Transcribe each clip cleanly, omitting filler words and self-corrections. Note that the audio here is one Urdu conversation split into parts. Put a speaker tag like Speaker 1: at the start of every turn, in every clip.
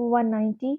Speaker 1: 190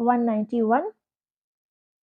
Speaker 1: 191।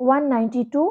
Speaker 1: 192।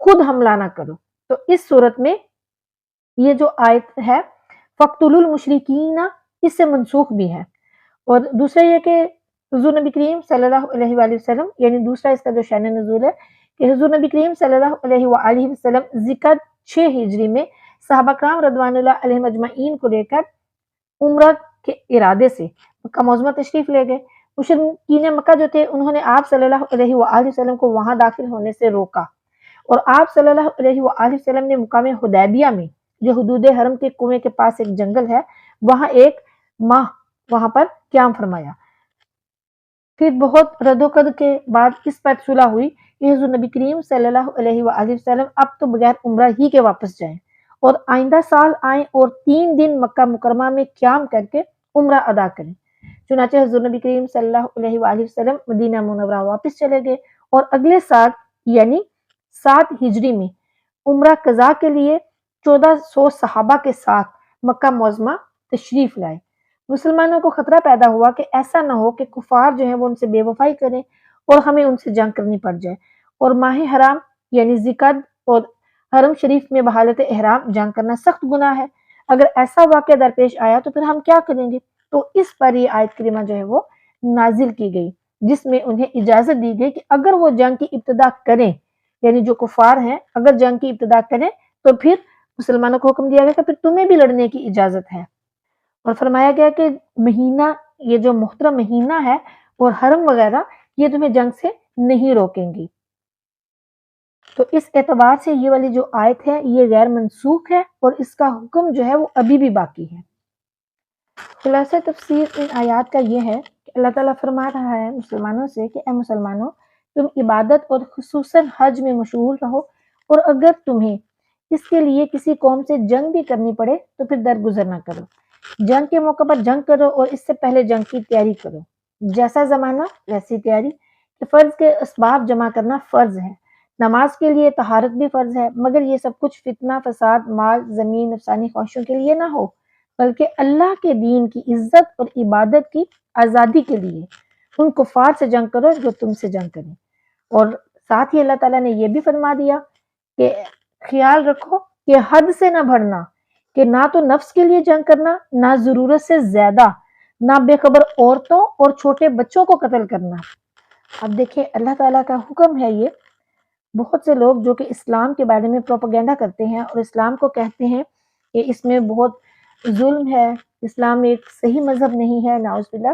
Speaker 1: خود حملہ نہ کرو۔ تو اس صورت میں یہ جو آیت ہے فَقْتُلُوا الْمُشْرِكِينَ اس سے منسوخ بھی ہے۔ اور دوسرا یہ کہ حضور نبی کریم صلی اللہ علیہ وآلہ وسلم، یعنی دوسرا اس کا جو شان نزول ہے کہ حضور نبی کریم صلی اللہ علیہ وآلہ وسلم ذکر 6 ہجری میں صحابہ کرام رضوان اللہ علیہم اجمعین کو لے کر عمرہ کے ارادے سے مکہ معظمہ تشریف لے گئے۔ مشرکین مکہ جو تھے انہوں نے آپ صلی اللہ علیہ وآلہ وسلم کو وہاں داخل ہونے سے روکا، اور آپ صلی اللہ علیہ وآلہ وسلم نے مقام حدیبیہ میں جو حدود حرم کے کنویں کے پاس ایک جنگل ہے وہاں ایک ماہ وہاں پر قیام فرمایا۔ پھر بہت رد و قد کے بعد اس پر صلح ہوئی کہ حضور نبی کریم صلی اللہ علیہ وآلہ وسلم اب تو بغیر عمرہ ہی کے واپس جائیں اور آئندہ سال آئیں اور 3 دن مکہ مکرمہ میں قیام کر کے عمرہ ادا کریں۔ چنانچہ حضور نبی کریم صلی اللہ علیہ وآلہ وسلم مدینہ منورہ واپس چلے گئے اور اگلے سال یعنی 7 ہجری میں عمرہ قضا کے لیے 1400 صحابہ کے ساتھ مکہ معظمہ تشریف لائے۔ مسلمانوں کو خطرہ پیدا ہوا کہ ایسا نہ ہو کہ کفار جو ہیں وہ ان سے بے وفائی کریں اور ہمیں ان سے جنگ کرنی پڑ جائے، اور ماہ حرام یعنی ذیقعد اور حرم شریف میں بحالت احرام جنگ کرنا سخت گناہ ہے، اگر ایسا واقعہ درپیش آیا تو پھر ہم کیا کریں گے؟ تو اس پر یہ آیت کریمہ جو ہے وہ نازل کی گئی، جس میں انہیں اجازت دی گئی کہ اگر وہ جنگ کی ابتدا کریں، یعنی جو کفار ہیں اگر جنگ کی ابتدا کریں تو پھر مسلمانوں کو حکم دیا گیا کہ پھر تمہیں بھی لڑنے کی اجازت ہے، اور فرمایا گیا کہ مہینہ یہ جو محترم مہینہ ہے اور حرم وغیرہ یہ تمہیں جنگ سے نہیں روکیں گی۔ تو اس اعتبار سے یہ والی جو آیت ہے یہ غیر منسوخ ہے اور اس کا حکم جو ہے وہ ابھی بھی باقی ہے۔ خلاصہ تفسیر ان آیات کا یہ ہے کہ اللہ تعالیٰ فرما رہا ہے مسلمانوں سے کہ اے مسلمانوں، تم عبادت اور خصوصاً حج میں مشغول رہو، اور اگر تمہیں اس کے لیے کسی قوم سے جنگ بھی کرنی پڑے تو پھر درگزر نہ کرو، جنگ کے موقع پر جنگ کرو اور اس سے پہلے جنگ کی تیاری کرو، جیسا زمانہ ویسی تیاری، کہ فرض کے اسباب جمع کرنا فرض ہے، نماز کے لیے طہارت بھی فرض ہے، مگر یہ سب کچھ فتنہ فساد مال زمین نفسانی خواہشوں کے لیے نہ ہو، بلکہ اللہ کے دین کی عزت اور عبادت کی آزادی کے لیے ان کفار سے جنگ کرو جو تم سے جنگ کریں۔ اور ساتھ ہی اللہ تعالیٰ نے یہ بھی فرما دیا کہ خیال رکھو کہ حد سے نہ بڑھنا، کہ نہ تو نفس کے لیے جنگ کرنا، نہ ضرورت سے زیادہ، نہ بے خبر عورتوں اور چھوٹے بچوں کو قتل کرنا۔ اب دیکھیں اللہ تعالیٰ کا حکم ہے یہ۔ بہت سے لوگ جو کہ اسلام کے بارے میں پروپیگنڈا کرتے ہیں اور اسلام کو کہتے ہیں کہ اس میں بہت ظلم ہے، اسلام ایک صحیح مذہب نہیں ہے، نعوذ باللہ،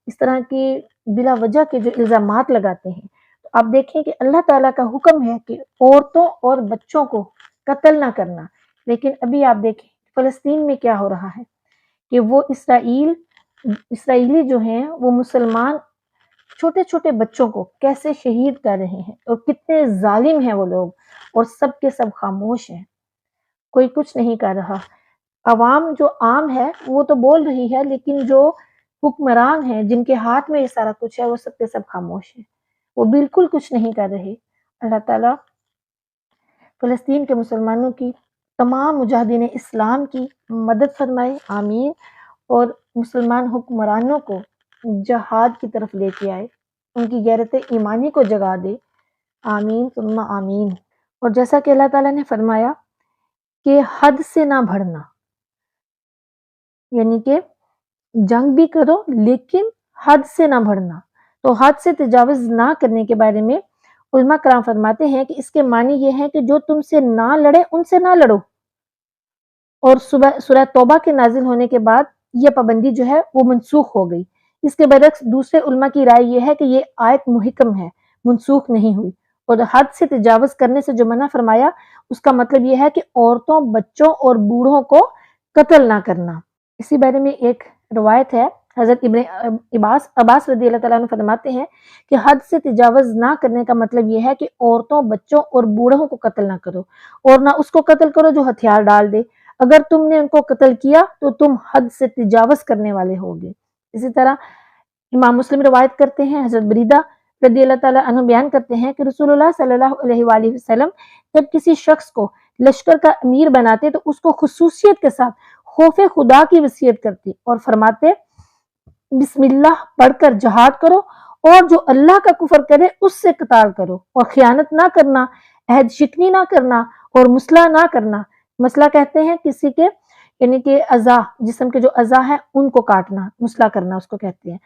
Speaker 1: اس طرح کی بلا وجہ کے جو الزامات لگاتے ہیں، تو آپ دیکھیں کہ اللہ تعالیٰ کا حکم ہے کہ عورتوں اور بچوں کو قتل نہ کرنا، لیکن ابھی آپ دیکھیں فلسطین میں کیا ہو رہا ہے کہ وہ اسرائیلی جو ہیں وہ مسلمان چھوٹے چھوٹے بچوں کو کیسے شہید کر رہے ہیں، اور کتنے ظالم ہیں وہ لوگ، اور سب کے سب خاموش ہیں، کوئی کچھ نہیں کر رہا۔ عوام جو عام ہے وہ تو بول رہی ہے، لیکن جو حکمران ہیں جن کے ہاتھ میں یہ سارا کچھ ہے وہ سب کے سب خاموش ہیں، وہ بالکل کچھ نہیں کر رہے۔ اللہ تعالیٰ فلسطین کے مسلمانوں کی، تمام مجاہدین اسلام کی مدد فرمائے، آمین، اور مسلمان حکمرانوں کو جہاد کی طرف لے کے آئے، ان کی غیرت ایمانی کو جگا دے، آمین ثم آمین۔ اور جیسا کہ اللہ تعالیٰ نے فرمایا کہ حد سے نہ بڑھنا، یعنی کہ جنگ بھی کرو لیکن حد سے نہ بڑھنا، تو حد سے تجاوز نہ کرنے کے بارے میں علماء کرام فرماتے ہیں کہ اس کے معنی یہ ہے کہ جو تم سے نہ لڑے ان سے نہ لڑو، اور سورہ توبہ کے نازل ہونے کے بعد یہ پابندی جو ہے وہ منسوخ ہو گئی۔ اس کے برعکس دوسرے علماء کی رائے یہ ہے کہ یہ آیت محکم ہے، منسوخ نہیں ہوئی، اور حد سے تجاوز کرنے سے جو منع فرمایا اس کا مطلب یہ ہے کہ عورتوں، بچوں اور بوڑھوں کو قتل نہ کرنا۔ اسی بارے میں ایک روایت ہے، حضرت ابن عباس رضی اللہ تعالیٰ عنہ فرماتے ہیں کہ حد سے تجاوز نہ کرنے کا مطلب یہ ہے کہ عورتوں، بچوں اور بوڑھوں کو قتل نہ کرو، اور نہ اس کو قتل کرو جو ہتھیار ڈال دے، اگر تم نے ان کو قتل کیا تو تم حد سے تجاوز کرنے والے ہوگے۔ اسی طرح امام مسلم روایت کرتے ہیں، حضرت بریدہ رضی اللہ تعالیٰ عنہ بیان کرتے ہیں کہ رسول اللہ صلی اللہ علیہ وآلہ وسلم جب کسی شخص کو لشکر کا امیر بناتے تو اس کو خصوصیت کے ساتھ خوف خدا کی وصیت کرتے اور فرماتے بسم اللہ پڑھ کر جہاد کرو، اور جو اللہ کا کفر کرے اس سے قتال کرو، اور خیانت نہ کرنا، عہد شکنی نہ کرنا اور مسلح نہ کرنا. مسلح کہتے ہیں کسی کے یعنی کہ اعضاء، جسم کے جو اعضاء ہیں ان کو کاٹنا، مسلح کرنا اس کو کہتے ہیں.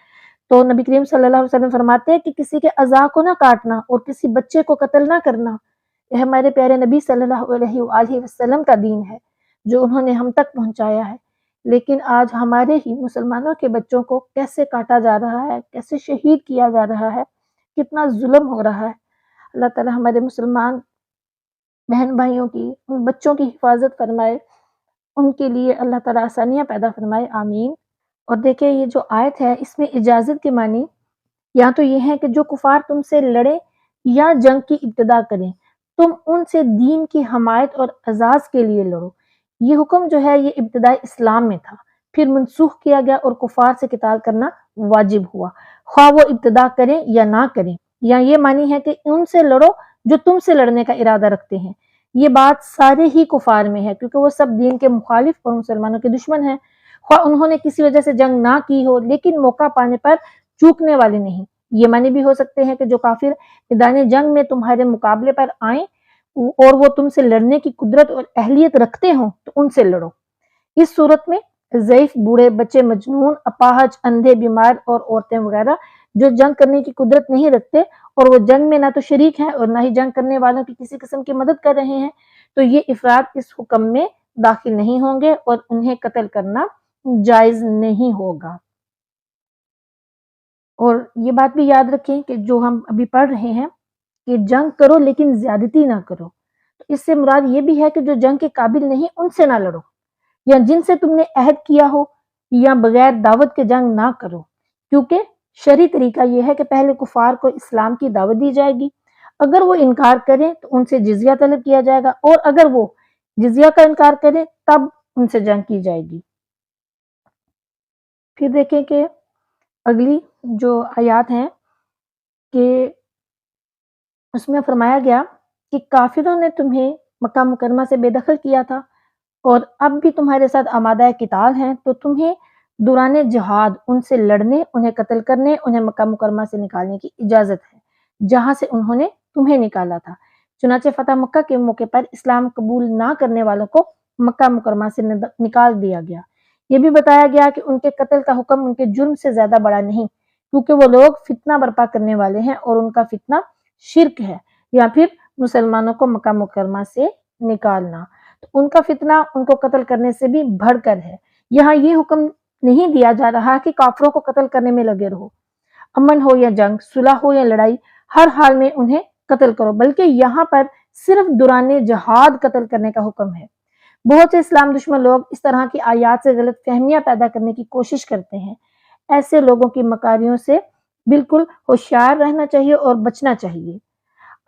Speaker 1: تو نبی کریم صلی اللہ علیہ وسلم فرماتے ہیں کہ کسی کے اعضاء کو نہ کاٹنا اور کسی بچے کو قتل نہ کرنا. یہ ہمارے پیارے نبی صلی اللہ علیہ وآلہ وسلم کا دین ہے جو انہوں نے ہم تک پہنچایا ہے. لیکن آج ہمارے ہی مسلمانوں کے بچوں کو کیسے کاٹا جا رہا ہے، کیسے شہید کیا جا رہا ہے، کتنا ظلم ہو رہا ہے. اللہ تعالیٰ ہمارے مسلمان بہن بھائیوں کی، ان بچوں کی حفاظت فرمائے، ان کے لیے اللہ تعالیٰ آسانیاں پیدا فرمائے، آمین. اور دیکھیں یہ جو آیت ہے اس میں اجازت کے معنی یا تو یہ ہے کہ جو کفار تم سے لڑیں یا جنگ کی ابتدا کریں تم ان سے دین کی حمایت اور اعزاز کے لیے لڑو. یہ حکم جو ہے یہ ابتدائی اسلام میں تھا، پھر منسوخ کیا گیا اور کفار سے قتال کرنا واجب ہوا، خواہ وہ ابتدا کریں یا نہ کریں. یا یہ معنی ہے کہ ان سے لڑو جو تم سے لڑنے کا ارادہ رکھتے ہیں. یہ بات سارے ہی کفار میں ہے کیونکہ وہ سب دین کے مخالف اور مسلمانوں کے دشمن ہیں، خواہ انہوں نے کسی وجہ سے جنگ نہ کی ہو لیکن موقع پانے پر چوکنے والے نہیں. یہ معنی بھی ہو سکتے ہیں کہ جو کافر میدان جنگ میں تمہارے مقابلے پر آئیں اور وہ تم سے لڑنے کی قدرت اور اہلیت رکھتے ہوں تو ان سے لڑو. اس صورت میں ضعیف، بوڑھے، بچے، مجنون، اپاہج، اندھے، بیمار اور عورتیں وغیرہ جو جنگ کرنے کی قدرت نہیں رکھتے اور وہ جنگ میں نہ تو شریک ہیں اور نہ ہی جنگ کرنے والوں کی کسی قسم کی مدد کر رہے ہیں تو یہ افراد اس حکم میں داخل نہیں ہوں گے اور انہیں قتل کرنا جائز نہیں ہوگا. اور یہ بات بھی یاد رکھیں کہ جو ہم ابھی پڑھ رہے ہیں کہ جنگ کرو لیکن زیادتی نہ کرو، تو اس سے مراد یہ بھی ہے کہ جو جنگ کے قابل نہیں ان سے نہ لڑو، یا جن سے تم نے عہد کیا ہو یا بغیر دعوت کے جنگ نہ کرو. کیونکہ شرعی طریقہ یہ ہے کہ پہلے کفار کو اسلام کی دعوت دی جائے گی، اگر وہ انکار کریں تو ان سے جزیہ طلب کیا جائے گا اور اگر وہ جزیہ کا انکار کریں تب ان سے جنگ کی جائے گی. پھر دیکھیں کہ اگلی جو آیات ہیں کہ اس میں فرمایا گیا کہ کافروں نے تمہیں مکہ مکرمہ سے بے دخل کیا تھا اور اب بھی تمہارے ساتھ آمادہ قتال ہیں تو تمہیں دوران جہاد ان سے لڑنے، انہیں قتل کرنے، انہیں مکہ مکرمہ سے نکالنے کی اجازت ہے جہاں سے انہوں نے تمہیں نکالا تھا. چنانچہ فتح مکہ کے موقع پر اسلام قبول نہ کرنے والوں کو مکہ مکرمہ سے نکال دیا گیا. یہ بھی بتایا گیا کہ ان کے قتل کا حکم ان کے جرم سے زیادہ بڑا نہیں کیونکہ وہ لوگ فتنہ برپا کرنے والے ہیں اور ان کا فتنہ شرک ہے یا پھر مسلمانوں کو مکہ مکرمہ سے نکالنا، تو ان کا فتنہ ان کو قتل کرنے سے بھی بڑھ کر ہے. یہاں یہ حکم نہیں دیا جا رہا کہ کافروں کو قتل کرنے میں لگے رہو، امن ہو یا جنگ، صلح ہو یا لڑائی، ہر حال میں انہیں قتل کرو، بلکہ یہاں پر صرف دوران جہاد قتل کرنے کا حکم ہے. بہت سے اسلام دشمن لوگ اس طرح کی آیات سے غلط فہمیاں پیدا کرنے کی کوشش کرتے ہیں. ایسے لوگوں کی مکاریوں سے بالکل ہوشیار رہنا چاہیے اور بچنا چاہیے.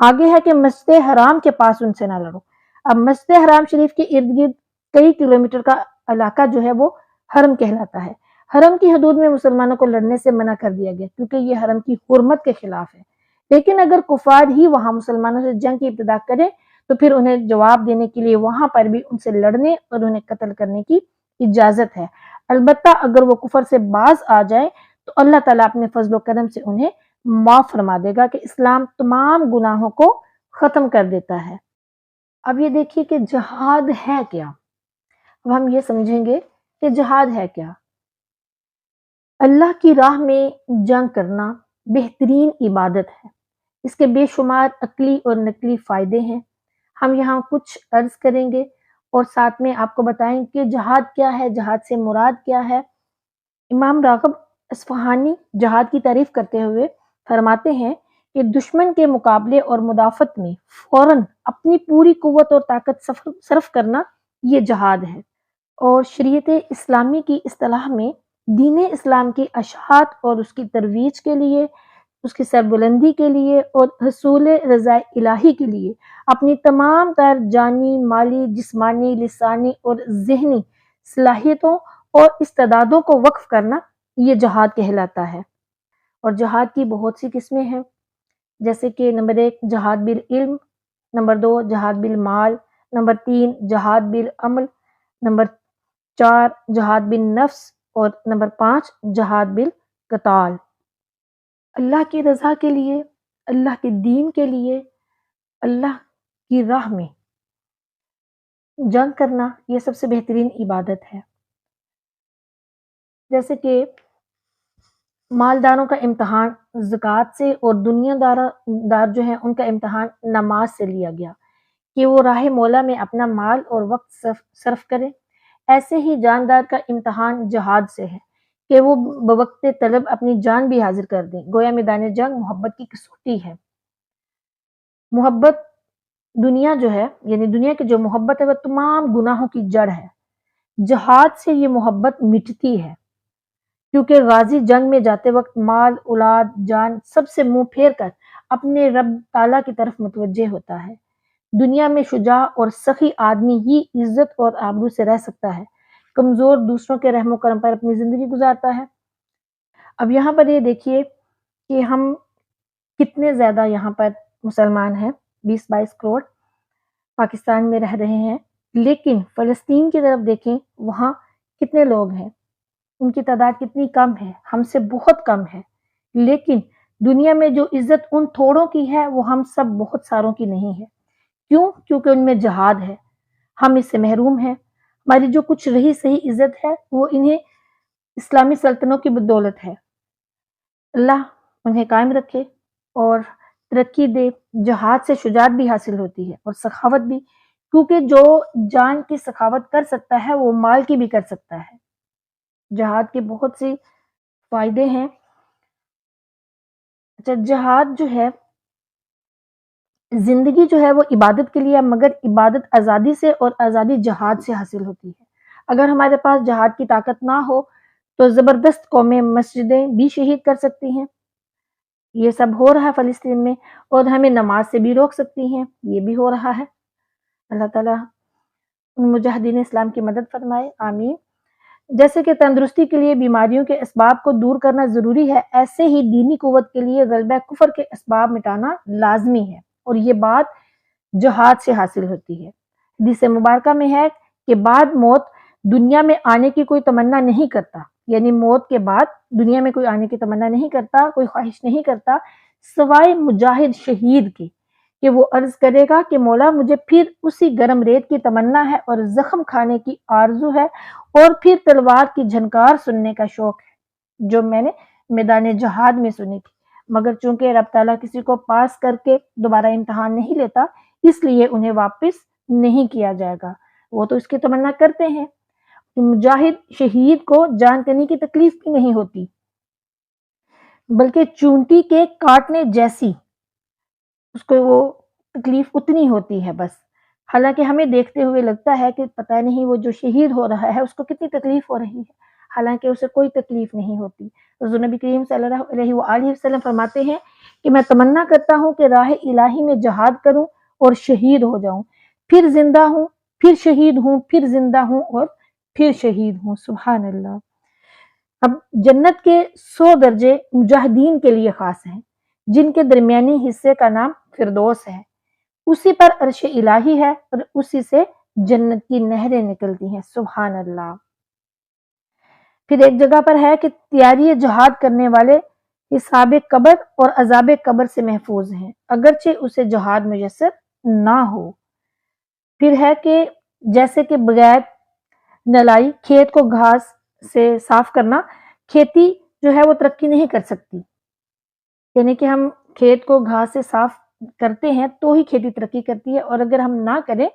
Speaker 1: آگے ہے کہ مسجد حرام کے پاس ان سے نہ لڑو. اب مسجد حرام شریف کے ارد گرد کئی کلومیٹر کا علاقہ جو ہے وہ حرم کہلاتا ہے. حرم کی حدود میں مسلمانوں کو لڑنے سے منع کر دیا گیا کیونکہ یہ حرم کی حرمت کے خلاف ہے. لیکن اگر کفار ہی وہاں مسلمانوں سے جنگ کی ابتدا کرے تو پھر انہیں جواب دینے کے لیے وہاں پر بھی ان سے لڑنے اور انہیں قتل کرنے کی اجازت ہے. البتہ اگر وہ کفر سے باز آ جائے تو اللہ تعالیٰ اپنے فضل و کرم سے انہیں معاف فرما دے گا کہ اسلام تمام گناہوں کو ختم کر دیتا ہے. اب یہ دیکھیے کہ جہاد ہے کیا. اب ہم یہ سمجھیں گے کہ جہاد ہے کیا. اللہ کی راہ میں جنگ کرنا بہترین عبادت ہے. اس کے بے شمار عقلی اور نقلی فائدے ہیں. ہم یہاں کچھ عرض کریں گے اور ساتھ میں آپ کو بتائیں کہ جہاد کیا ہے، جہاد سے مراد کیا ہے. امام راغب اصفہانی جہاد کی تعریف کرتے ہوئے فرماتے ہیں کہ دشمن کے مقابلے اور مدافعت میں فوراً اپنی پوری قوت اور طاقت صرف کرنا یہ جہاد ہے. اور شریعت اسلامی کی اصطلاح میں دین اسلام کی اشاعت اور اس کی ترویج کے لیے، اس کی سربلندی کے لیے اور حصول رضا الہی کے لیے اپنی تمام تر جانی، مالی، جسمانی، لسانی اور ذہنی صلاحیتوں اور استعدادوں کو وقف کرنا یہ جہاد کہلاتا ہے. اور جہاد کی بہت سی قسمیں ہیں جیسے کہ نمبر 1 جہاد بالعلم، نمبر 2 جہاد بالمال، نمبر 3 جہاد بالعمل، نمبر 4 جہاد بالنفس اور نمبر 5 جہاد بالقتال. اللہ کی رضا کے لیے، اللہ کے دین کے لیے، اللہ کی راہ میں جنگ کرنا یہ سب سے بہترین عبادت ہے. جیسے کہ مالداروں کا امتحان زکوٰۃ سے اور دنیا دار جو ہیں ان کا امتحان نماز سے لیا گیا کہ وہ راہ مولا میں اپنا مال اور وقت صرف کریں. ایسے ہی جاندار کا امتحان جہاد سے ہے کہ وہ بوقت طلب اپنی جان بھی حاضر کر دیں. گویا میدان جنگ محبت کی کسوٹی ہے. محبت دنیا جو ہے یعنی دنیا کی جو محبت ہے وہ تمام گناہوں کی جڑ ہے. جہاد سے یہ محبت مٹتی ہے کیونکہ غازی جنگ میں جاتے وقت مال اولاد جان سب سے منہ پھیر کر اپنے رب تعالیٰ کی طرف متوجہ ہوتا ہے. دنیا میں شجاع اور سخی آدمی ہی عزت اور آبرو سے رہ سکتا ہے. کمزور دوسروں کے رحم و کرم پر اپنی زندگی گزارتا ہے. اب یہاں پر یہ دیکھیے کہ ہم کتنے زیادہ یہاں پر مسلمان ہیں. 20-22 کروڑ پاکستان میں رہ رہے ہیں، لیکن فلسطین کی طرف دیکھیں وہاں کتنے لوگ ہیں، ان کی تعداد کتنی کم ہے، ہم سے بہت کم ہے. لیکن دنیا میں جو عزت ان تھوڑوں کی ہے وہ ہم سب بہت ساروں کی نہیں ہے. کیوں؟ کیونکہ ان میں جہاد ہے. ہم اس سے محروم ہیں. ہماری جو کچھ رہی صحیح عزت ہے وہ انہیں اسلامی سلطنتوں کی بدولت ہے. اللہ انہیں قائم رکھے اور ترقی دے. جہاد سے شجاعت بھی حاصل ہوتی ہے اور سخاوت بھی، کیونکہ جو جان کی سخاوت کر سکتا ہے وہ مال کی بھی کر سکتا ہے. جہاد کے بہت سے فائدے ہیں. اچھا، جہاد جو ہے زندگی جو ہے وہ عبادت کے لیے، مگر عبادت آزادی سے اور آزادی جہاد سے حاصل ہوتی ہے. اگر ہمارے پاس جہاد کی طاقت نہ ہو تو زبردست قومیں مسجدیں بھی شہید کر سکتی ہیں. یہ سب ہو رہا ہے فلسطین میں، اور ہمیں نماز سے بھی روک سکتی ہیں. یہ بھی ہو رہا ہے. اللہ تعالیٰ مجاہدین اسلام کی مدد فرمائے، آمین. جیسے کہ تندرستی کے لیے بیماریوں کے اسباب کو دور کرنا ضروری ہے، ایسے ہی دینی قوت کے لیے غلبہ کفر کے اسباب مٹانا لازمی ہے، اور یہ بات جہاد سے حاصل ہوتی ہے. حدیث مبارکہ میں ہے کہ بعد موت دنیا میں آنے کی کوئی تمنا نہیں کرتا، یعنی موت کے بعد دنیا میں کوئی آنے کی تمنا نہیں کرتا، کوئی خواہش نہیں کرتا سوائے مجاہد شہید کی، کہ وہ عرض کرے گا کہ مولا مجھے پھر اسی گرم ریت کی تمنا ہے اور زخم کھانے کی آرزو ہے اور پھر تلوار کی جھنکار سننے کا شوق ہے جو میں نے میدان جہاد میں سنی تھی. مگر چونکہ رب تعالیٰ کسی کو پاس کر کے دوبارہ امتحان نہیں لیتا، اس لیے انہیں واپس نہیں کیا جائے گا. وہ تو اس کی تمنا کرتے ہیں. مجاہد شہید کو جان کنی کی تکلیف بھی نہیں ہوتی، بلکہ چونٹی کے کاٹنے جیسی اس کو وہ تکلیف اتنی ہوتی ہے بس. حالانکہ ہمیں دیکھتے ہوئے لگتا ہے کہ پتہ نہیں وہ جو شہید ہو رہا ہے اس کو کتنی تکلیف ہو رہی ہے، حالانکہ اسے کوئی تکلیف نہیں ہوتی. حضور نبی کریم صلی اللہ علیہ وآلہ وسلم فرماتے ہیں کہ میں تمنا کرتا ہوں کہ راہ الہی میں جہاد کروں اور شہید ہو جاؤں، پھر زندہ ہوں، پھر شہید ہوں، پھر زندہ ہوں اور پھر شہید ہوں. سبحان اللہ. اب جنت کے 100 درجے مجاہدین کے لیے خاص ہیں، جن کے درمیانی حصے کا نام فردوس ہے. اسی پر عرش الہی ہے اور اسی سے جنت کی نہریں نکلتی ہیں. سبحان اللہ. پھر ایک جگہ پر ہے کہ تیاری جہاد کرنے والے حساب قبر اور عذاب قبر سے محفوظ ہیں، اگرچہ اسے جہاد میسر نہ ہو. پھر ہے کہ جیسے کہ بغیر نلائی کھیت کو گھاس سے صاف کرنا، کھیتی جو ہے وہ ترقی نہیں کر سکتی. یعنی کہ ہم کھیت کو گھاس سے صاف کرتے ہیں تو ہی کھیتی ترقی کرتی ہے، اور اگر ہم نہ کریں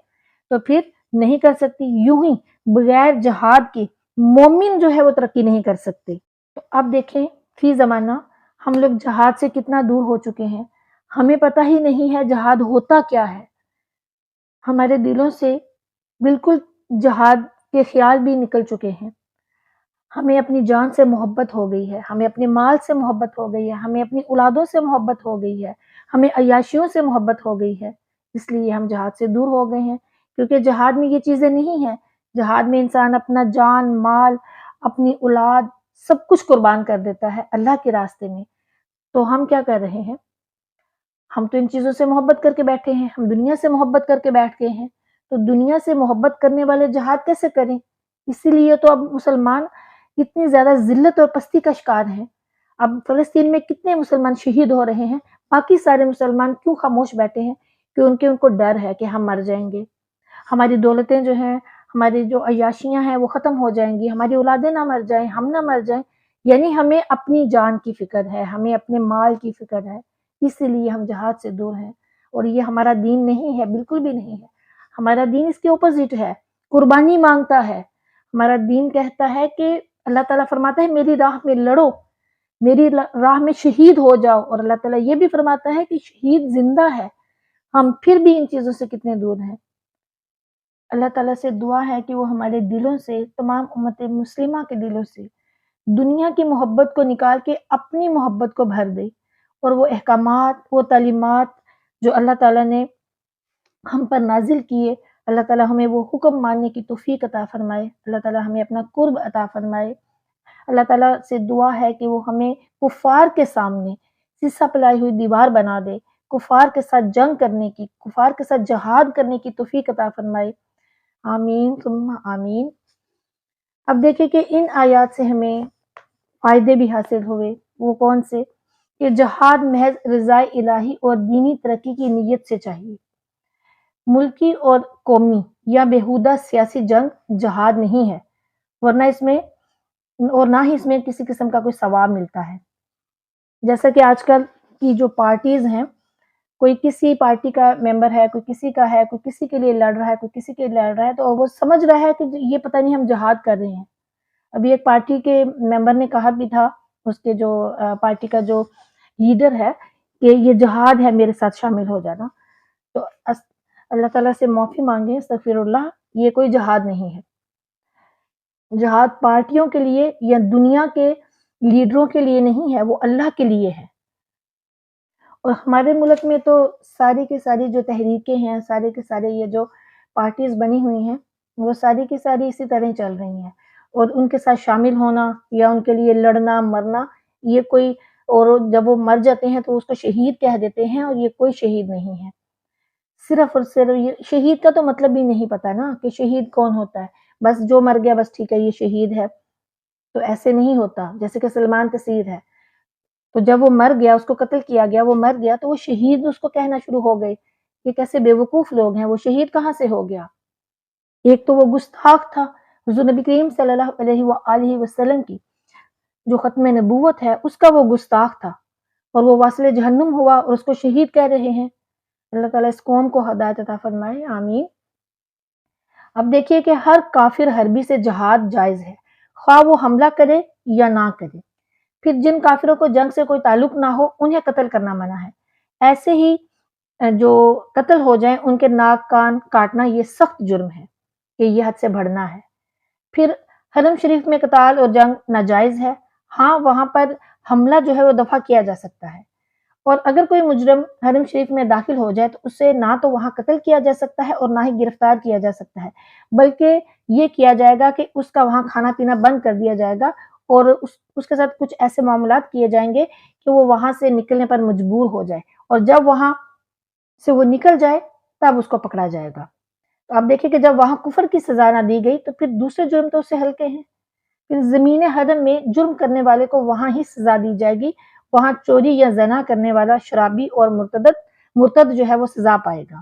Speaker 1: تو پھر نہیں کر سکتی. یوں ہی بغیر جہاد کے مومن جو ہے وہ ترقی نہیں کر سکتے. تو اب دیکھیں فی زمانہ ہم لوگ جہاد سے کتنا دور ہو چکے ہیں. ہمیں پتہ ہی نہیں ہے جہاد ہوتا کیا ہے. ہمارے دلوں سے بالکل جہاد کے خیال بھی نکل چکے ہیں. ہمیں اپنی جان سے محبت ہو گئی ہے، ہمیں اپنے مال سے محبت ہو گئی ہے، ہمیں اپنی اولادوں سے محبت ہو گئی ہے، ہمیں عیاشیوں سے محبت ہو گئی ہے. اس لیے ہم جہاد سے دور ہو گئے ہیں، کیونکہ جہاد میں یہ چیزیں نہیں ہیں. جہاد میں انسان اپنا جان مال اپنی اولاد سب کچھ قربان کر دیتا ہے اللہ کے راستے میں. تو ہم کیا کر رہے ہیں؟ ہم تو ان چیزوں سے محبت کر کے بیٹھے ہیں، ہم دنیا سے محبت کر کے بیٹھ گئے ہیں. تو دنیا سے محبت کرنے والے جہاد کیسے کریں؟ اسی لیے تو اب مسلمان اتنی زیادہ ذلت اور پستی کا شکار ہیں. اب فلسطین میں کتنے مسلمان شہید ہو رہے ہیں، باقی سارے مسلمان کیوں خاموش بیٹھے ہیں؟ کیونکہ ان کو ڈر ہے کہ ہم مر جائیں گے، ہماری دولتیں جو ہیں، ہماری جو عیاشیاں ہیں وہ ختم ہو جائیں گی، ہماری اولادیں نہ مر جائیں، ہم نہ مر جائیں، یعنی ہمیں اپنی جان کی فکر ہے، ہمیں اپنے مال کی فکر ہے، اسی لیے ہم جہاد سے دور ہیں۔ اور یہ ہمارا دین نہیں ہے، بالکل بھی نہیں ہے، ہمارا دین اس کے اپوزٹ ہے، قربانی مانگتا ہے۔ ہمارا دین کہتا ہے کہ اللہ تعالیٰ فرماتا ہے میری راہ میں لڑو، میری راہ میں شہید ہو جاؤ، اور اللہ تعالیٰ یہ بھی فرماتا ہے کہ شہید زندہ ہے۔ ہم پھر بھی ان چیزوں سے کتنے دور ہیں۔ اللہ تعالیٰ سے دعا ہے کہ وہ ہمارے دلوں سے، تمام امت مسلمہ کے دلوں سے دنیا کی محبت کو نکال کے اپنی محبت کو بھر دے، اور وہ احکامات، وہ تعلیمات جو اللہ تعالیٰ نے ہم پر نازل کیے، اللہ تعالیٰ ہمیں وہ حکم ماننے کی توفیق عطا فرمائے، اللہ تعالیٰ ہمیں اپنا قرب عطا فرمائے۔ اللہ تعالیٰ سے دعا ہے کہ وہ ہمیں کفار کے سامنے سیسا پلائی ہوئی دیوار بنا دے، کفار کے ساتھ جنگ کرنے کی، کفار کے ساتھ جہاد کرنے کی توفیق عطا فرمائے۔ آمین ثم آمین۔ اب دیکھیں کہ ان آیات سے ہمیں فائدے بھی حاصل ہوئے، وہ کون سے؟ کہ جہاد محض رضائے الہی اور دینی ترقی کی نیت سے چاہیے، ملکی اور قومی یا بیہودہ سیاسی جنگ جہاد نہیں ہے، ورنہ اس میں اور نہ ہی اس میں کسی قسم کا کوئی ثواب ملتا ہے۔ جیسا کہ آج کل کی جو پارٹیز ہیں، کوئی کسی پارٹی کا ممبر ہے، کوئی کسی کا ہے، کوئی کسی کے لیے لڑ رہا ہے، کوئی کسی کے لیے لڑ رہا ہے، تو وہ سمجھ رہا ہے کہ یہ پتہ نہیں ہم جہاد کر رہے ہیں۔ ابھی ایک پارٹی کے ممبر نے کہا بھی تھا، اس کے جو پارٹی کا جو لیڈر ہے، کہ یہ جہاد ہے، میرے ساتھ شامل ہو جانا۔ تو اللہ تعالیٰ سے معافی مانگیں، استغفر اللہ، یہ کوئی جہاد نہیں ہے۔ جہاد پارٹیوں کے لیے یا دنیا کے لیڈروں کے لیے نہیں ہے، وہ اللہ کے لیے ہے۔ اور ہمارے ملک میں تو ساری کی ساری جو تحریکیں ہیں، سارے کے سارے یہ جو پارٹیز بنی ہوئی ہیں، وہ ساری کی ساری اسی طرح چل رہی ہیں، اور ان کے ساتھ شامل ہونا یا ان کے لیے لڑنا مرنا، یہ کوئی، اور جب وہ مر جاتے ہیں تو اس کو شہید کہہ دیتے ہیں، اور یہ کوئی شہید نہیں ہے۔ صرف اور صرف یہ شہید کا تو مطلب بھی نہیں پتا نا کہ شہید کون ہوتا ہے، بس جو مر گیا بس ٹھیک ہے یہ شہید ہے، تو ایسے نہیں ہوتا۔ جیسے کہ سلمان تسیر ہے، تو جب وہ مر گیا، اس کو قتل کیا گیا، وہ مر گیا، تو وہ شہید اس کو کہنا شروع ہو گئے۔ یہ کیسے بے وقوف لوگ ہیں، وہ شہید کہاں سے ہو گیا؟ ایک تو وہ گستاخ تھا، حضور نبی کریم صلی اللہ علیہ وآلہ وسلم کی جو ختم نبوت ہے اس کا وہ گستاخ تھا، اور وہ واصل جہنم ہوا، اور اس کو شہید کہہ رہے ہیں۔ اللہ تعالیٰ اس قوم کو ہدایت عطا فرمائے، آمین۔ اب دیکھیے کہ ہر کافر حربی سے جہاد جائز ہے، خواہ وہ حملہ کرے یا نہ کرے۔ پھر جن کافروں کو جنگ سے کوئی تعلق نہ ہو انہیں قتل کرنا منع ہے۔ ایسے ہی جو قتل ہو جائیں ان کے ناک کان کاٹنا یہ سخت جرم ہے کہ یہ حد سے بڑھنا ہے۔ پھر حرم شریف میں قتال اور جنگ ناجائز ہے، ہاں وہاں پر حملہ جو ہے وہ دفع کیا جا سکتا ہے، اور اگر کوئی مجرم حرم شریف میں داخل ہو جائے تو اسے نہ تو وہاں قتل کیا جا سکتا ہے اور نہ ہی گرفتار کیا جا سکتا ہے، بلکہ یہ کیا جائے گا کہ اس کا وہاں کھانا پینا بند کر دیا جائے گا، اور اس کے ساتھ کچھ ایسے معاملات کیے جائیں گے کہ وہ وہاں سے نکلنے پر مجبور ہو جائے، اور جب وہاں سے وہ نکل جائے تب اس کو پکڑا جائے گا۔ تو آپ دیکھیں کہ جب وہاں کفر کی سزا نہ دی گئی تو پھر دوسرے جرم تو اس سے ہلکے ہیں۔ پھر زمین حرم میں جرم کرنے والے کو وہاں ہی سزا دی جائے گی، وہاں چوری یا زنا کرنے والا شرابی اور مرتد جو ہے وہ سزا پائے گا۔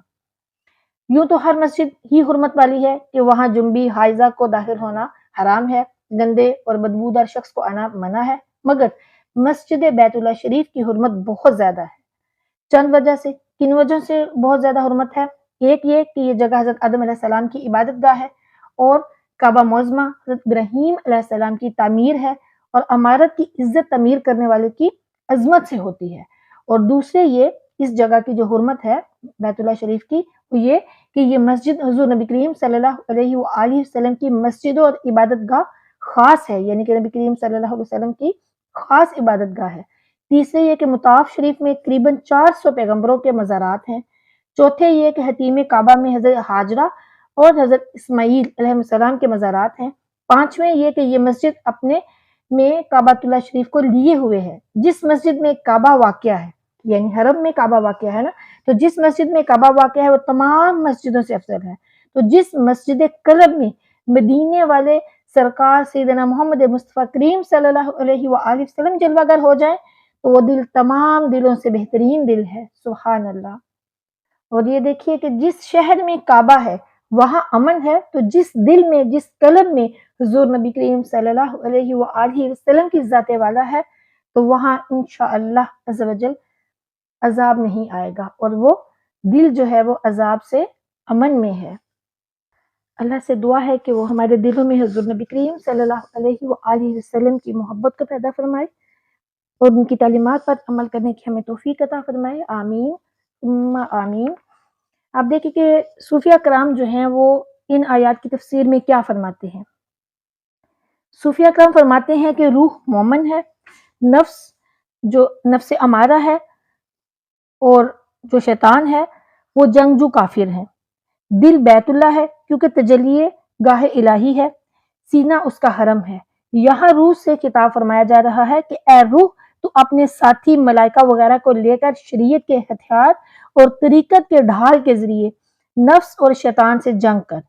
Speaker 1: یوں تو ہر مسجد ہی حرمت والی ہے کہ وہاں جنبی حائضہ کو داخل ہونا حرام ہے، گندے اور بدبودار شخص کو آنا منع ہے، مگر مسجد بیت اللہ شریف کی حرمت بہت زیادہ ہے۔ چند وجہ سے، کن وجہ سے بہت زیادہ حرمت ہے؟ ایک یہ کہ یہ جگہ حضرت آدم علیہ السلام کی عبادت گاہ ہے، اور کعبہ معظمہ حضرت ابراہیم علیہ السلام کی تعمیر ہے، اور عمارت کی عزت تعمیر کرنے والے کی عظمت سے ہوتی ہے۔ اور دوسرے یہ اس جگہ کی جو حرمت ہے بیت اللہ شریف کی، وہ یہ کہ یہ مسجد حضور نبی کریم صلی اللہ علیہ وآلہ وسلم کی مسجد اور عبادت گاہ خاص ہے، یعنی کہ نبی کریم صلی اللہ علیہ وسلم کی خاص عبادت گاہ ہے۔ تیسرے یہ کہ مطاف شریف میں تقریباً 400 پیغمبروں کے مزارات ہیں۔ چوتھے یہ کہ حتیم کعبہ میں حضرت حاجرہ اور حضرت اسماعیل علیہ السلام کے مزارات ہیں۔ پانچویں یہ کہ یہ مسجد اپنے میں کعبہ اللہ شریف کو لیے ہوئے ہے۔ جس مسجد میں کعبہ واقع ہے، یعنی حرم میں کعبہ واقع ہے نا، تو جس مسجد میں کعبہ واقع ہے وہ تمام مسجدوں سے افضل ہے۔ تو جس مسجد قلب میں مدینے والے سرکار سیدنا محمد مصطفیٰ کریم صلی اللہ علیہ وآلہ وسلم جلوہ گر ہو جائیں تو وہ دل تمام دلوں سے بہترین دل ہے، سبحان اللہ۔ اور یہ دیکھیے کہ جس شہر میں کعبہ ہے وہاں امن ہے، تو جس دل میں، جس قلب میں حضور نبی کریم صلی اللہ علیہ وآلہ وسلم کی ذات والا ہے، تو وہاں انشاءاللہ عز و جل عذاب نہیں آئے گا، اور وہ دل جو ہے وہ عذاب سے امن میں ہے۔ اللہ سے دعا ہے کہ وہ ہمارے دلوں میں حضور نبی کریم صلی اللہ علیہ وآلہ وسلم کی محبت کو پیدا فرمائے اور ان کی تعلیمات پر عمل کرنے کی ہمیں توفیق عطا فرمائے، آمین ثم آمین۔ آپ دیکھیں کہ صوفیہ کرام جو ہیں وہ ان آیات کی تفسیر میں کیا فرماتے ہیں۔ صوفیہ کرام فرماتے ہیں کہ روح مومن ہے، نفس جو نفس امارہ ہے اور جو شیطان ہے وہ جنگجو کافر ہیں، دل بیت اللہ ہے کیونکہ تجلی گاہ الہی ہے، سینہ اس کا حرم ہے۔ یہاں روح سے خطاب فرمایا جا رہا ہے کہ اے روح، تو اپنے ساتھی ملائکہ وغیرہ کو لے کر شریعت کے ہتھیار اور طریقت کے ڈھال کے ذریعے نفس اور شیطان سے جنگ کر،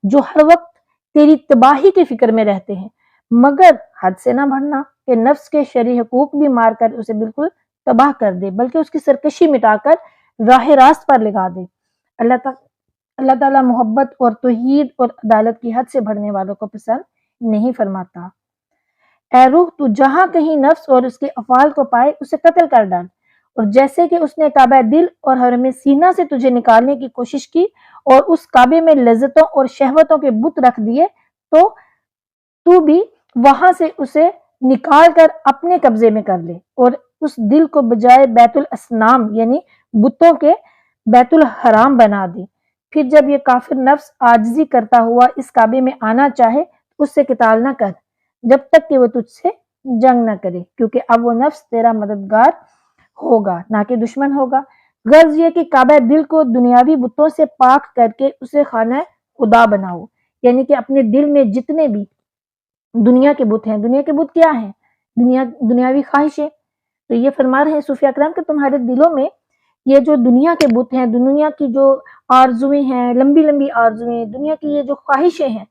Speaker 1: جو ہر وقت تیری تباہی کی فکر میں رہتے ہیں، مگر حد سے نہ بڑھنا کہ نفس کے شرعی حقوق بھی مار کر اسے بالکل تباہ کر دے، بلکہ اس کی سرکشی مٹا کر راہ راست پر لگا دے۔ اللہ تعالیٰ محبت اور توحید اور عدالت کی حد سے بڑھنے والوں کو پسند نہیں فرماتا۔ اے روح، تو جہاں کہیں نفس اور اس کے افعال کو پائے اسے قتل کر ڈال، اور جیسے کہ اس نے کعبہ دل اور حرم سینہ سے تجھے نکالنے کی کوشش کی اور اس کعبے میں لذتوں اور شہوتوں کے بت رکھ دیے، تو بھی وہاں سے اسے نکال کر اپنے قبضے میں کر لے اور اس دل کو بجائے بیت الاسنام یعنی بتوں کے بیت الحرام بنا دے۔ پھر جب یہ کافر نفس عاجزی کرتا ہوا اس کعبے میں آنا چاہے تو اس سے قتال نہ کر جب تک کہ وہ تجھ سے جنگ نہ کرے، کیونکہ اب وہ نفس تیرا مددگار ہوگا نہ کہ دشمن ہوگا۔ غرض یہ کہ کعبہ دل کو دنیاوی بتوں سے پاک کر کے اسے خانہ خدا بناؤ، یعنی کہ اپنے دل میں جتنے بھی دنیا کے بت ہیں، دنیا کے بت کیا ہیں؟ دنیاوی خواہشیں۔ تو یہ فرما رہے ہیں صوفیہ کرام کہ تمہارے دلوں میں یہ جو دنیا کے بت ہیں، دنیا کی جو آرزویں ہیں، لمبی لمبی آرزویں، دنیا کی یہ جو خواہشیں ہیں،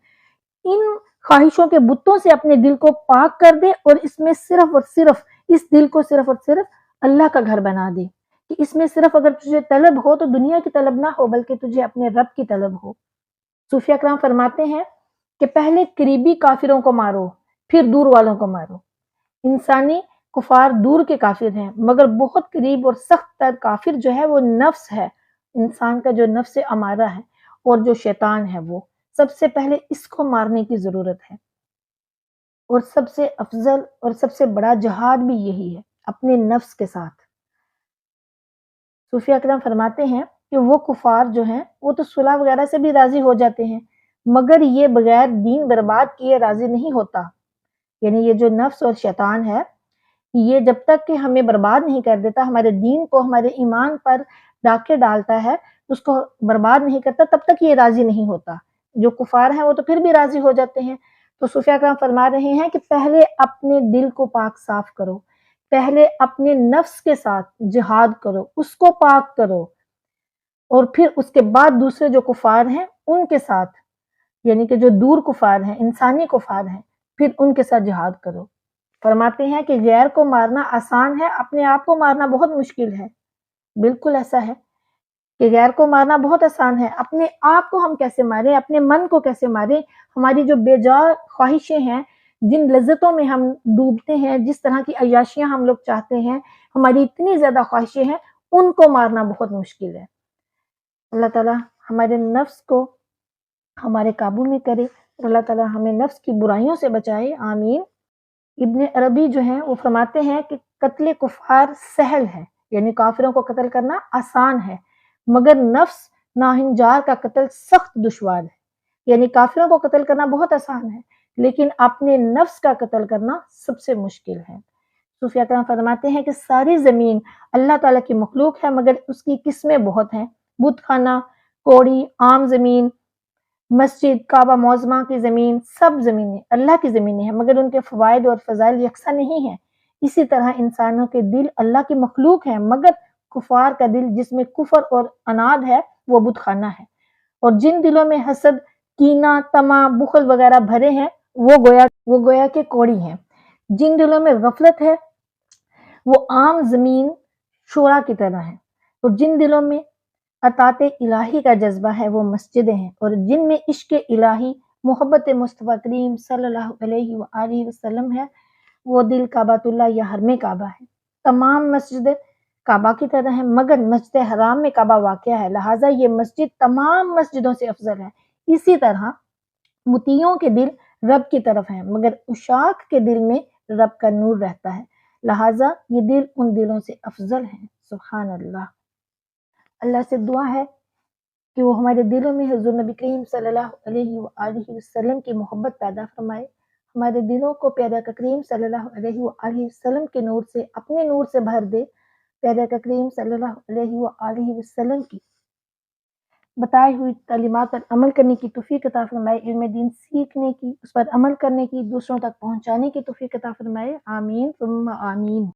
Speaker 1: ان خواہشوں کے بتوں سے اپنے دل کو پاک کر دے اور اس میں صرف اور صرف اس دل کو صرف اور صرف اللہ کا گھر بنا دے، کہ اس میں صرف اگر تجھے طلب ہو تو دنیا کی طلب نہ ہو بلکہ تجھے اپنے رب کی طلب ہو۔ صوفیہ کرام فرماتے ہیں کہ پہلے قریبی کافروں کو مارو پھر دور والوں کو مارو۔ انسانی کفار دور کے کافر ہیں، مگر بہت قریب اور سخت تر کافر جو ہے وہ نفس ہے، انسان کا جو نفس امارہ ہے اور جو شیطان ہے، وہ سب سے پہلے اس کو مارنے کی ضرورت ہے، اور سب سے افضل اور سب سے بڑا جہاد بھی یہی ہے، اپنے نفس کے ساتھ۔ صوفیہ کرام فرماتے ہیں کہ وہ کفار جو ہیں وہ تو صلح وغیرہ سے بھی راضی ہو جاتے ہیں، مگر یہ بغیر دین برباد کیے راضی نہیں ہوتا، یعنی یہ جو نفس اور شیطان ہے یہ جب تک کہ ہمیں برباد نہیں کر دیتا، ہمارے دین کو، ہمارے ایمان پر ڈاکے ڈالتا ہے، اس کو برباد نہیں کرتا، تب تک یہ راضی نہیں ہوتا۔ جو کفار ہیں وہ تو پھر بھی راضی ہو جاتے ہیں۔ تو صوفیہ کرام فرما رہے ہیں کہ پہلے اپنے دل کو پاک صاف کرو، پہلے اپنے نفس کے ساتھ جہاد کرو، اس کو پاک کرو، اور پھر اس کے بعد دوسرے جو کفار ہیں ان کے ساتھ، یعنی کہ جو دور کفار ہیں، انسانی کفار ہیں، پھر ان کے ساتھ جہاد کرو۔ فرماتے ہیں کہ غیر کو مارنا آسان ہے، اپنے آپ کو مارنا بہت مشکل ہے۔ بالکل ایسا ہے کہ غیر کو مارنا بہت آسان ہے، اپنے آپ کو ہم کیسے ماریں، اپنے من کو کیسے ماریں، ہماری جو بے جا خواہشیں ہیں، جن لذتوں میں ہم ڈوبتے ہیں، جس طرح کی عیاشیاں ہم لوگ چاہتے ہیں، ہماری اتنی زیادہ خواہشیں ہیں، ان کو مارنا بہت مشکل ہے۔ اللہ تعالیٰ ہمارے نفس کو ہمارے قابو میں کرے، اللہ تعالیٰ ہمیں نفس کی برائیوں سے بچائے، آمین۔ ابن عربی جو ہیں وہ فرماتے ہیں کہ قتل کفار سہل ہے، یعنی کافروں کو قتل کرنا آسان ہے، مگر نفس ناہنجار کا قتل سخت دشوار ہے، یعنی کافروں کو قتل کرنا بہت آسان ہے لیکن اپنے نفس کا قتل کرنا سب سے مشکل ہے۔ صوفیہ کرام فرماتے ہیں کہ ساری زمین اللہ تعالیٰ کی مخلوق ہے، مگر اس کی قسمیں بہت ہیں، بت خانہ، کوڑی، عام زمین، مسجد، کعبہ معظمہ کی زمین، سب زمینیں اللہ کی زمینیں ہیں، مگر ان کے فوائد اور فضائل یکساں نہیں ہیں۔ اسی طرح انسانوں کے دل اللہ کی مخلوق ہیں، مگر کفار کا دل جس میں کفر اور عناد ہے وہ بت خانہ ہے، اور جن دلوں میں حسد، کینہ، طمع، بخل وغیرہ بھرے ہیں وہ گویا کہ کوڑی ہیں۔ جن دلوں میں غفلت ہے وہ عام زمین شورا کی طرح ہے، اور جن دلوں میں اطاعت الہی کا جذبہ ہے وہ مسجدیں ہیں، اور جن میں عشق الہی محبت مصطفیٰ کریم صلی اللہ علیہ وآلہ وسلم ہے وہ دل کعبۃ اللہ یا حرم کعبہ ہے۔ تمام مسجدیں کعبہ کی طرح ہیں مگر مسجد حرام میں کعبہ واقع ہے، لہٰذا یہ مسجد تمام مسجدوں سے افضل ہے۔ اسی طرح مطیعوں کے دل رب کی طرف ہیں مگر عشاق کے دل میں رب کا نور رہتا ہے، لہٰذا یہ دل ان دلوں سے افضل ہیں۔ سبحان اللہ۔ اللہ سے دعا ہے کہ وہ ہمارے دلوں میں حضور نبی کریم صلی اللہ علیہ وآلہ وسلم کی محبت پیدا فرمائے، ہمارے دلوں کو پیارے آقا کریم صلی اللہ علیہ وآلہ وسلم کے نور سے اپنے نور سے بھر دے، پیارے آقا کریم صلی اللہ علیہ وآلہ وسلم کی بتائی ہوئی تعلیمات پر عمل کرنے کی توفیق عطا فرمائے، علم دین سیکھنے کی، اس پر عمل کرنے کی، دوسروں تک پہنچانے کی توفیق عطا فرمائے، آمین ثم آمین۔